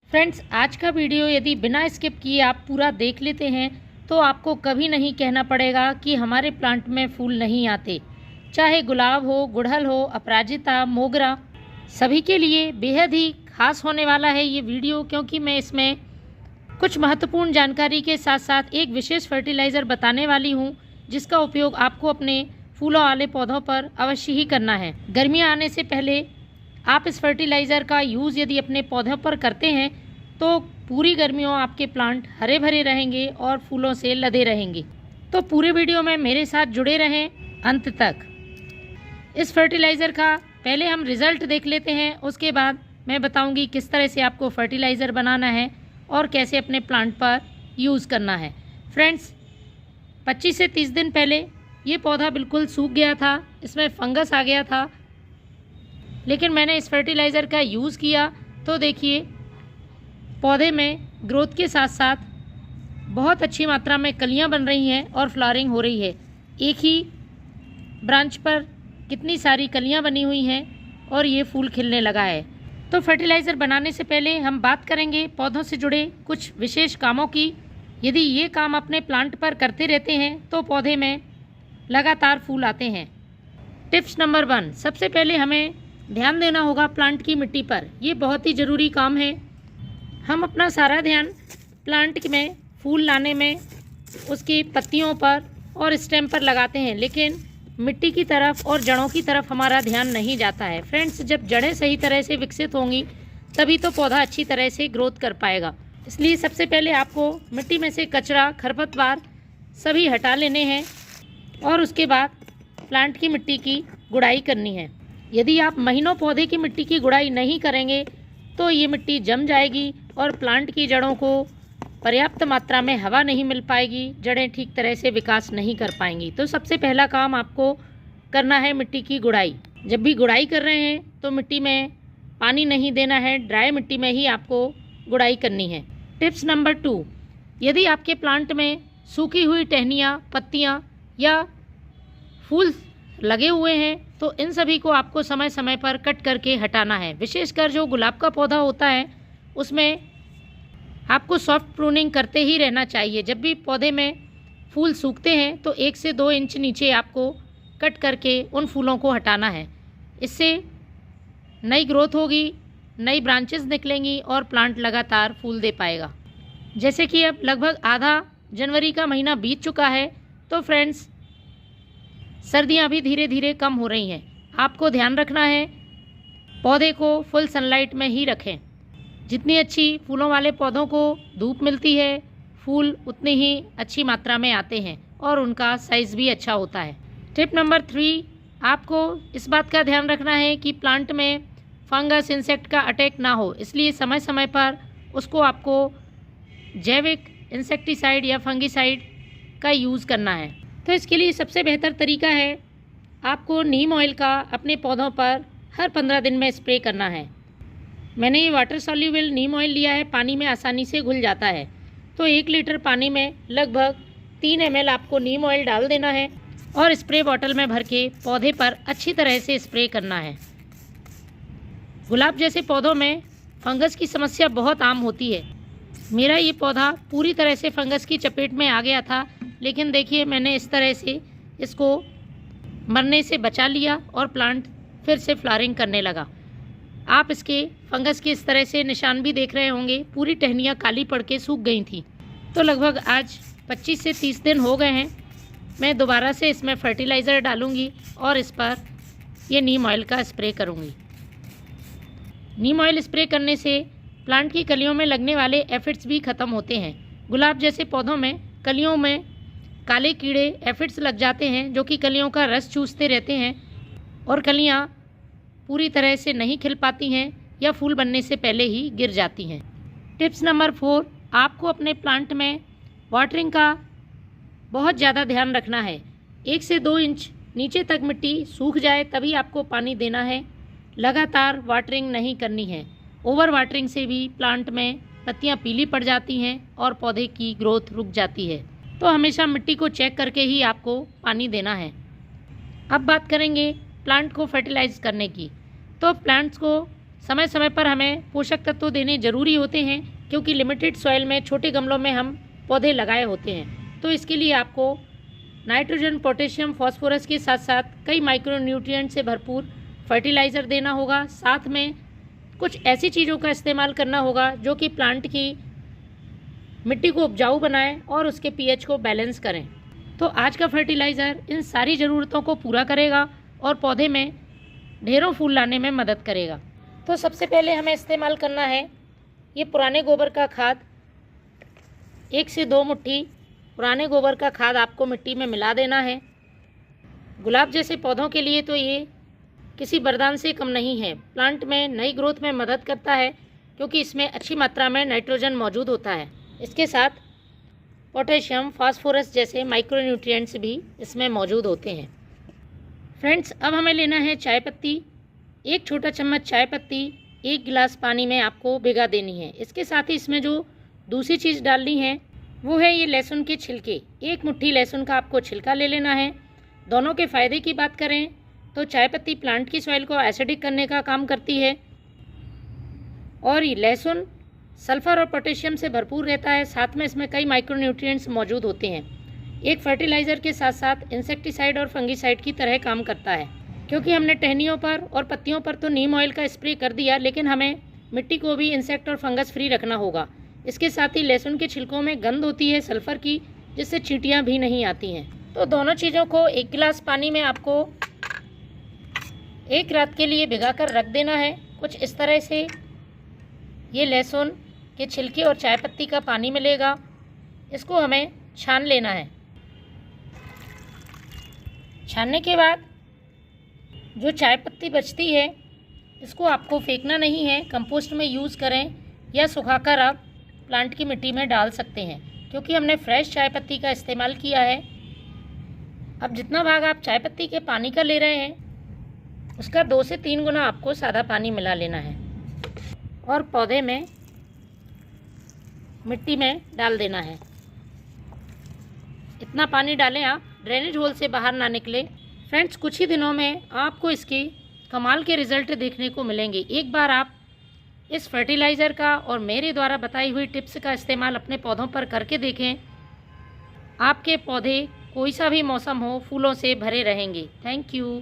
Friends, आज का video यदि बिना स्किप किए आप पूरा देख लेते हैं तो आपको कभी नहीं कहना पड़ेगा कि हमारे प्लांट में फूल नहीं आते। चाहे गुलाब हो, गुड़हल हो, अपराजिता, मोगरा, सभी के लिए बेहद ही खास होने वाला है ये वीडियो, क्योंकि मैं इसमें कुछ महत्वपूर्ण जानकारी के साथ साथ एक विशेष फर्टिलाइज़र बताने वाली हूँ जिसका उपयोग आपको अपने फूलों वाले पौधों पर अवश्य ही करना है। गर्मियाँ आने से पहले आप इस फर्टिलाइज़र का यूज़ यदि अपने पौधों पर करते हैं तो पूरी गर्मियों आपके प्लांट हरे भरे रहेंगे और फूलों से लदे रहेंगे। तो पूरे वीडियो में मेरे साथ जुड़े रहें अंत तक। इस फर्टिलाइज़र का पहले हम रिज़ल्ट देख लेते हैं, उसके बाद मैं बताऊंगी किस तरह से आपको फर्टिलाइज़र बनाना है और कैसे अपने प्लांट पर यूज़ करना है। फ्रेंड्स, 25 से 30 दिन पहले ये पौधा बिल्कुल सूख गया था, इसमें फंगस आ गया था, लेकिन मैंने इस फर्टिलाइज़र का यूज़ किया तो देखिए पौधे में ग्रोथ के साथ साथ बहुत अच्छी मात्रा में कलियां बन रही हैं और फ्लावरिंग हो रही है। एक ही ब्रांच पर कितनी सारी कलियां बनी हुई हैं और ये फूल खिलने लगा है। तो फर्टिलाइज़र बनाने से पहले हम बात करेंगे पौधों से जुड़े कुछ विशेष कामों की। यदि ये काम अपने प्लांट पर करते रहते हैं तो पौधे में लगातार फूल आते हैं। टिप्स नंबर 1, सबसे पहले हमें ध्यान देना होगा प्लांट की मिट्टी पर। ये बहुत ही ज़रूरी काम है। हम अपना सारा ध्यान प्लांट में फूल लाने में उसकी पत्तियों पर और स्टेम पर लगाते हैं, लेकिन मिट्टी की तरफ और जड़ों की तरफ हमारा ध्यान नहीं जाता है। फ्रेंड्स, जब जड़ें सही तरह से विकसित होंगी तभी तो पौधा अच्छी तरह से ग्रोथ कर पाएगा। इसलिए सबसे पहले आपको मिट्टी में से कचरा, खरपतवार सभी हटा लेने हैं और उसके बाद प्लांट की मिट्टी की गुड़ाई करनी है। यदि आप महीनों पौधे की मिट्टी की गुड़ाई नहीं करेंगे तो ये मिट्टी जम जाएगी और प्लांट की जड़ों को पर्याप्त मात्रा में हवा नहीं मिल पाएगी, जड़ें ठीक तरह से विकास नहीं कर पाएंगी। तो सबसे पहला काम आपको करना है मिट्टी की गुड़ाई। जब भी गुड़ाई कर रहे हैं तो मिट्टी में पानी नहीं देना है, ड्राई मिट्टी में ही आपको गुड़ाई करनी है। टिप्स नंबर 2, यदि आपके प्लांट में सूखी हुई टहनियाँ, पत्तियाँ या फूल लगे हुए हैं तो इन सभी को आपको समय समय पर कट करके हटाना है। विशेषकर जो गुलाब का पौधा होता है उसमें आपको सॉफ्ट प्रूनिंग करते ही रहना चाहिए। जब भी पौधे में फूल सूखते हैं तो 1 से 2 इंच नीचे आपको कट करके उन फूलों को हटाना है। इससे नई ग्रोथ होगी, नई ब्रांचेस निकलेंगी और प्लांट लगातार फूल दे पाएगा। जैसे कि अब लगभग आधा जनवरी का महीना बीत चुका है तो फ्रेंड्स, सर्दियां भी धीरे धीरे कम हो रही हैं। आपको ध्यान रखना है पौधे को फुल सनलाइट में ही रखें। जितनी अच्छी फूलों वाले पौधों को धूप मिलती है, फूल उतनी ही अच्छी मात्रा में आते हैं और उनका साइज़ भी अच्छा होता है। टिप नंबर 3, आपको इस बात का ध्यान रखना है कि प्लांट में फंगस, इंसेक्ट का अटैक ना हो, इसलिए समय समय पर उसको आपको जैविक इंसेक्टिसाइड या फंगिसाइड का यूज़ करना है। तो इसके लिए सबसे बेहतर तरीका है आपको नीम ऑयल का अपने पौधों पर हर 15 दिन में स्प्रे करना है। मैंने ये वाटर सॉल्यूबल नीम ऑयल लिया है, पानी में आसानी से घुल जाता है। तो 1 लीटर पानी में लगभग 3 ml आपको नीम ऑयल डाल देना है और स्प्रे बॉटल में भर के पौधे पर अच्छी तरह से स्प्रे करना है। गुलाब जैसे पौधों में फंगस की समस्या बहुत आम होती है। मेरा ये पौधा पूरी तरह से फंगस की चपेट में आ गया था, लेकिन देखिए मैंने इस तरह से इसको मरने से बचा लिया और प्लांट फिर से फ्लावरिंग करने लगा। आप इसके फंगस के इस तरह से निशान भी देख रहे होंगे, पूरी टहनियाँ काली पड़ के सूख गई थी। तो लगभग आज 25 से 30 दिन हो गए हैं। मैं दोबारा से इसमें फर्टिलाइज़र डालूंगी और इस पर ये नीम ऑयल का स्प्रे करूंगी। नीम ऑयल स्प्रे करने से प्लांट की कलियों में लगने वाले एफिड्स भी ख़त्म होते हैं। गुलाब जैसे पौधों में कलियों में काले कीड़े, एफिड्स लग जाते हैं जो कि कलियों का रस चूसते रहते हैं और कलियां पूरी तरह से नहीं खिल पाती हैं या फूल बनने से पहले ही गिर जाती हैं। टिप्स नंबर 4, आपको अपने प्लांट में वाटरिंग का बहुत ज़्यादा ध्यान रखना है। 1 से 2 इंच नीचे तक मिट्टी सूख जाए तभी आपको पानी देना है। लगातार वाटरिंग नहीं करनी है। ओवर वाटरिंग से भी प्लांट में पत्तियाँ पीली पड़ जाती हैं और पौधे की ग्रोथ रुक जाती है। तो हमेशा मिट्टी को चेक करके ही आपको पानी देना है। अब बात करेंगे प्लांट को फर्टिलाइज करने की। तो प्लांट्स को समय समय पर हमें पोषक तत्व देने ज़रूरी होते हैं, क्योंकि लिमिटेड सॉइल में छोटे गमलों में हम पौधे लगाए होते हैं। तो इसके लिए आपको नाइट्रोजन, पोटेशियम, फॉस्फोरस के साथ साथ कई माइक्रोन्यूट्रिएंट से भरपूर फर्टिलाइज़र देना होगा। साथ में कुछ ऐसी चीज़ों का इस्तेमाल करना होगा जो कि प्लांट की मिट्टी को उपजाऊ बनाए और उसके पीएच को बैलेंस करें। तो आज का फर्टिलाइज़र इन सारी ज़रूरतों को पूरा करेगा और पौधे में ढेरों फूल लाने में मदद करेगा। तो सबसे पहले हमें इस्तेमाल करना है ये पुराने गोबर का खाद। 1 से 2 मुट्ठी पुराने गोबर का खाद आपको मिट्टी में मिला देना है। गुलाब जैसे पौधों के लिए तो ये किसी वरदान से कम नहीं है। प्लांट में नई ग्रोथ में मदद करता है, क्योंकि इसमें अच्छी मात्रा में नाइट्रोजन मौजूद होता है। इसके साथ पोटेशियम, फास्फोरस जैसे माइक्रोन्यूट्रिएंट्स भी इसमें मौजूद होते हैं। फ्रेंड्स, अब हमें लेना है चाय पत्ती। 1 छोटा चम्मच चाय पत्ती 1 गिलास पानी में आपको भिगा देनी है। इसके साथ ही इसमें जो दूसरी चीज़ डालनी है वो है ये लहसुन के छिलके। 1 मुट्ठी लहसुन का आपको छिलका ले लेना है। दोनों के फ़ायदे की बात करें तो चाय पत्ती प्लांट की सॉइल को एसिडिक करने का काम करती है और ये लहसुन सल्फ़र और पोटेशियम से भरपूर रहता है। साथ में इसमें कई माइक्रोन्यूट्रिएंट्स मौजूद होते हैं। एक फर्टिलाइज़र के साथ साथ इंसेक्टिसाइड और फंगिसाइड की तरह काम करता है। क्योंकि हमने टहनियों पर और पत्तियों पर तो नीम ऑयल का स्प्रे कर दिया, लेकिन हमें मिट्टी को भी इंसेक्ट और फंगस फ्री रखना होगा। इसके साथ ही लहसुन के छिलकों में गंध होती है सल्फ़र की, जिससे चींटियाँ भी नहीं आती हैं। तो दोनों चीज़ों को 1 गिलास पानी में आपको 1 रात के लिए भिगा कर रख देना है। कुछ इस तरह से ये लहसुन के छिलके और चाय पत्ती का पानी मिलेगा। इसको हमें छान लेना है। छानने के बाद जो चाय पत्ती बचती है इसको आपको फेंकना नहीं है, कंपोस्ट में यूज़ करें या सुखाकर आप प्लांट की मिट्टी में डाल सकते हैं, क्योंकि हमने फ्रेश चाय पत्ती का इस्तेमाल किया है। अब जितना भाग आप चाय पत्ती के पानी का ले रहे हैं उसका 2 से 3 गुना आपको सादा पानी मिला लेना है और पौधे में मिट्टी में डाल देना है। इतना पानी डालें आप ड्रेनेज होल से बाहर ना निकले। फ्रेंड्स, कुछ ही दिनों में आपको इसके कमाल के रिज़ल्ट देखने को मिलेंगे। एक बार आप इस फर्टिलाइज़र का और मेरे द्वारा बताई हुई टिप्स का इस्तेमाल अपने पौधों पर करके देखें। आपके पौधे कोई सा भी मौसम हो फूलों से भरे रहेंगे। Thank you.